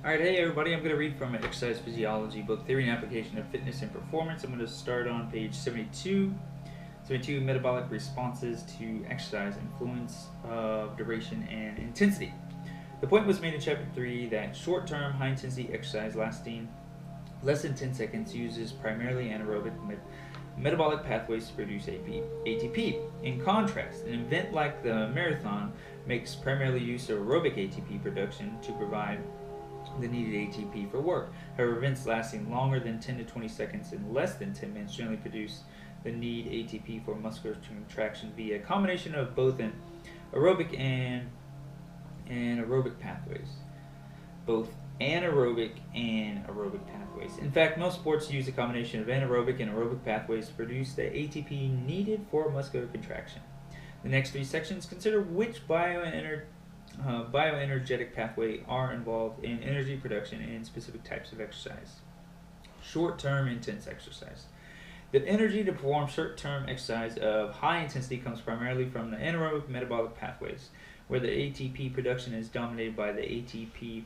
Alright, hey everybody, I'm going to read from an exercise physiology book, Theory and Application of Fitness and Performance. I'm going to start on page 72. 72, metabolic responses to exercise, influence of duration and intensity. The point was made in chapter 3 that short-term, high-intensity exercise lasting less than 10 seconds uses primarily anaerobic metabolic pathways to produce ATP. In contrast, an event like the marathon makes primarily use of aerobic ATP production to provide the needed ATP for work. However, events lasting longer than 10 to 20 seconds and less than 10 minutes generally produce the need ATP for muscular contraction via a combination of both an aerobic and anaerobic pathways. Both anaerobic and aerobic pathways. In fact, most sports use a combination of anaerobic and aerobic pathways to produce the ATP needed for muscular contraction. The next three sections consider which bioenergetic pathway are involved in energy production in specific types of exercise. Short-term intense exercise. The energy to perform short-term exercise of high intensity comes primarily from the anaerobic metabolic pathways, where the ATP production is dominated by the ATP-PC,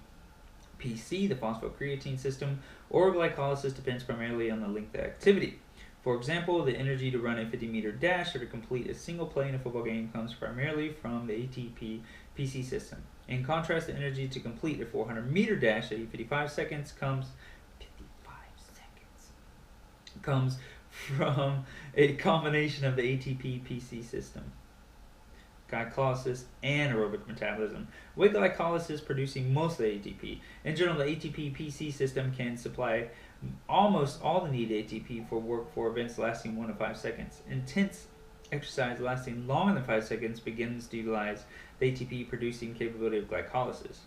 the phosphocreatine system, or glycolysis depends primarily on the length of activity. For example, the energy to run a 50-meter dash or to complete a single play in a football game comes primarily from the ATP-PC system. In contrast, the energy to complete a 400-meter dash at 55 seconds comes from a combination of the ATP-PC system, glycolysis, and aerobic metabolism, with glycolysis producing most of the ATP. In general, the ATP-PC system can supply almost all the needed ATP for work for events lasting 1 to 5 seconds. Intense exercise lasting longer than 5 seconds begins to utilize the ATP producing capability of glycolysis.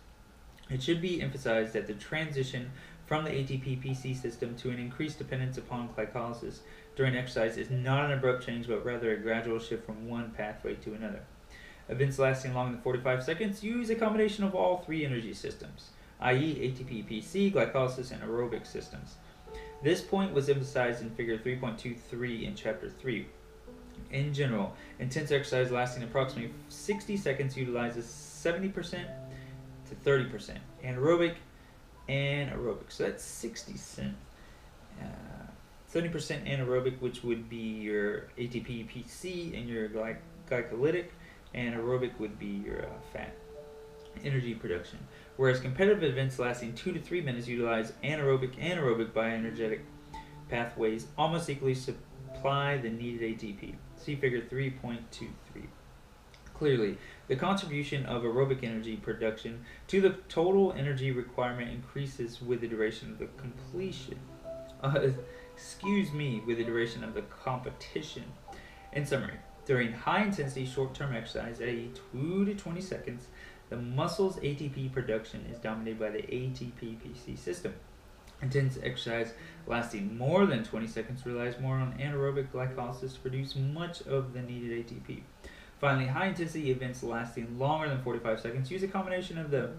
It should be emphasized that the transition from the ATP-PC system to an increased dependence upon glycolysis during exercise is not an abrupt change, but rather a gradual shift from one pathway to another. Events lasting longer than 45 seconds use a combination of all three energy systems, i.e. ATP-PC, glycolysis, and aerobic systems. This point was emphasized in figure 3.23 in chapter 3. In general, intense exercise lasting approximately 60 seconds utilizes 70% to 30% anaerobic and aerobic. So that's 70% anaerobic, which would be your ATP-PC and your glycolytic, and aerobic would be your fat energy production. Whereas competitive events lasting 2 to 3 minutes utilize anaerobic and aerobic bioenergetic pathways almost equally supply the needed ATP. See figure 3.23. Clearly, the contribution of aerobic energy production to the total energy requirement increases with the duration of the with the duration of the competition. In summary, during high-intensity short-term exercise, i.e. 2 to 20 seconds, the muscle's ATP production is dominated by the ATP-PC system. Intense exercise lasting more than 20 seconds relies more on anaerobic glycolysis to produce much of the needed ATP. Finally, high-intensity events lasting longer than 45 seconds use a combination of the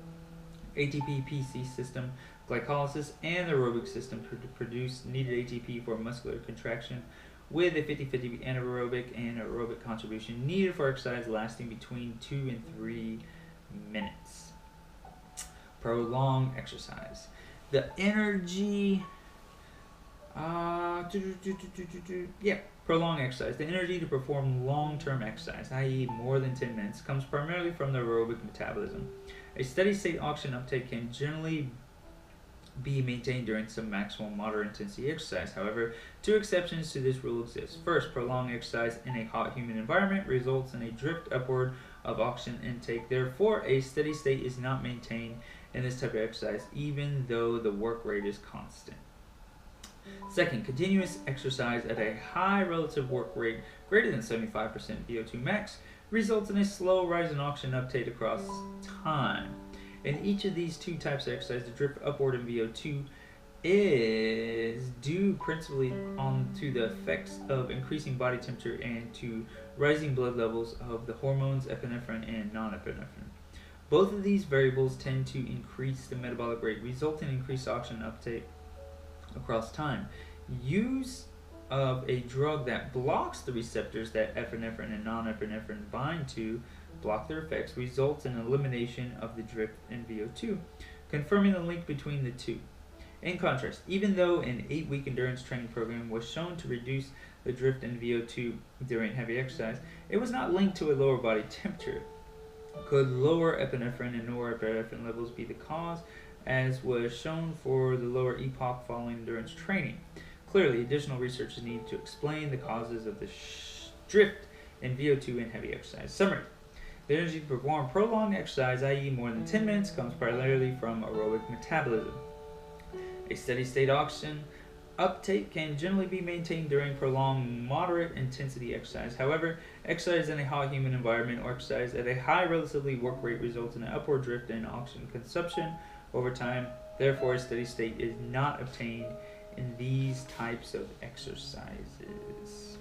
ATP-PC system, glycolysis, and the aerobic system to produce needed ATP for muscular contraction, with a 50-50 anaerobic and aerobic contribution needed for exercise lasting between 2 and 3 minutes. Prolonged exercise. The energy... prolonged exercise. The energy to perform long-term exercise, i.e. more than 10 minutes, comes primarily from the aerobic metabolism. A steady-state oxygen uptake can generally be maintained during some maximal moderate intensity exercise. However, two exceptions to this rule exist. First, prolonged exercise in a hot, humid environment results in a drift upward of oxygen intake. Therefore, a steady state is not maintained in this type of exercise, even though the work rate is constant. Second, continuous exercise at a high relative work rate greater than 75% VO2 max results in a slow rise in oxygen uptake across time. In each of these two types of exercise, the drift upward in VO2 is due principally to the effects of increasing body temperature and to rising blood levels of the hormones epinephrine and non-epinephrine. Both of these variables tend to increase the metabolic rate, resulting in increased oxygen uptake across time. Use of a drug that blocks the receptors that epinephrine and non-epinephrine bind to block their effects results in elimination of the drift in VO2. confirming the link between the two. In contrast, even though an 8-week endurance training program was shown to reduce the drift in VO2 during heavy exercise, it was not linked to a lower body temperature. Could lower epinephrine and norepinephrine levels be the cause, as was shown for the lower EPOC following endurance training? Clearly, additional research is needed to explain the causes of the drift in VO2 in heavy exercise. Summary. The energy to perform prolonged exercise, i.e. more than 10 minutes, comes primarily from aerobic metabolism. A steady-state oxygen uptake can generally be maintained during prolonged moderate intensity exercise. However, exercise in a hot humid environment or exercise at a high relatively work rate results in an upward drift in oxygen consumption over time. Therefore, a steady state is not obtained in these types of exercises.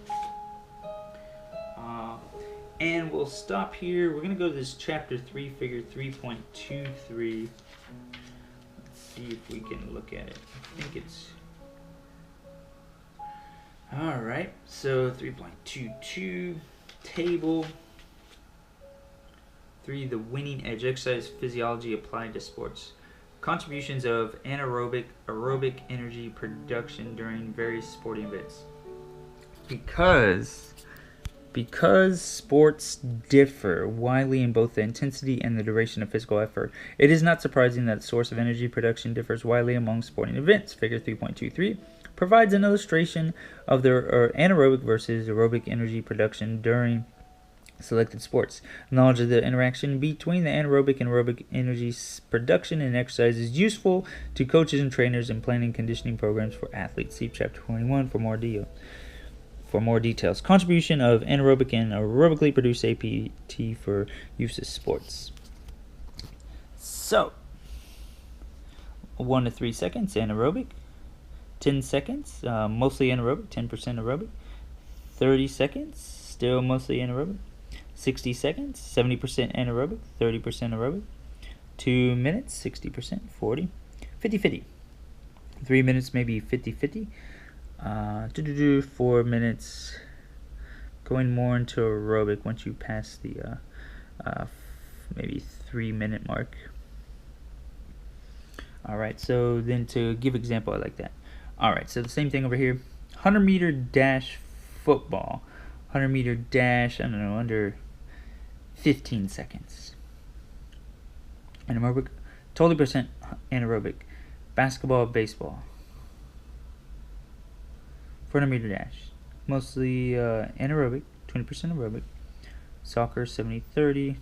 And we'll stop here. We're going to go to this chapter 3, figure 3.23. Let's see if we can look at it. I think it's... Alright, so 3.22, table. 3, the winning edge, exercise physiology applied to sports. Contributions of anaerobic, aerobic energy production during various sporting events. Because sports differ widely in both the intensity and the duration of physical effort, it is not surprising that the source of energy production differs widely among sporting events. Figure 3.23 provides an illustration of the anaerobic versus aerobic energy production during selected sports. Knowledge of the interaction between the anaerobic and aerobic energy production in exercise is useful to coaches and trainers in planning conditioning programs for athletes. See chapter 21 for more details. Contribution of anaerobic and aerobically produced APT for use in sports. So, 1 to 3 seconds anaerobic, 10 seconds mostly anaerobic, 10% aerobic, 30 seconds still mostly anaerobic, 60 seconds 70% anaerobic, 30% aerobic, 2 minutes 60%, 40, 50-50, 3 minutes maybe 50-50. 4 minutes, going more into aerobic once you pass the maybe 3 minute mark. Alright, so then to give example, I like that. Alright, so the same thing over here. 100 meter dash football. 100 meter dash, I don't know, under 15 seconds. Anaerobic, totally percent anaerobic. Basketball, baseball. 400 meter dash, mostly anaerobic, 20% aerobic. Soccer, 70-30.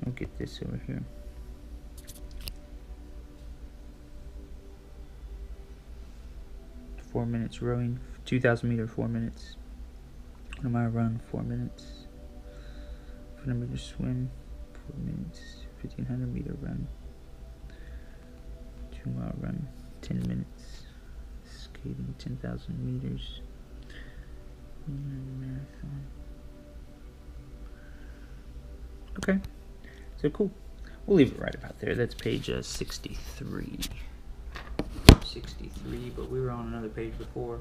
I'll get this over here. Four minutes rowing, 2,000 meter, 4 minutes. 1 mile run, 4 minutes. 100 meter swim, 4 minutes. 1,500 meter run, 2 mile run, 10 minutes. Skating, 10,000 meters. Marathon. Okay, so cool. We'll leave it right about there. That's page 63. 63, but we were on another page before.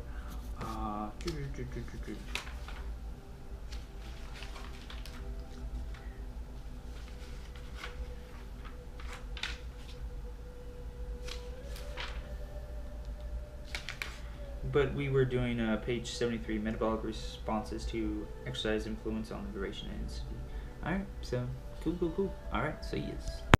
But we were doing page 73, metabolic responses to exercise influence on the duration and intensity. Alright, so cool. Alright, so yes.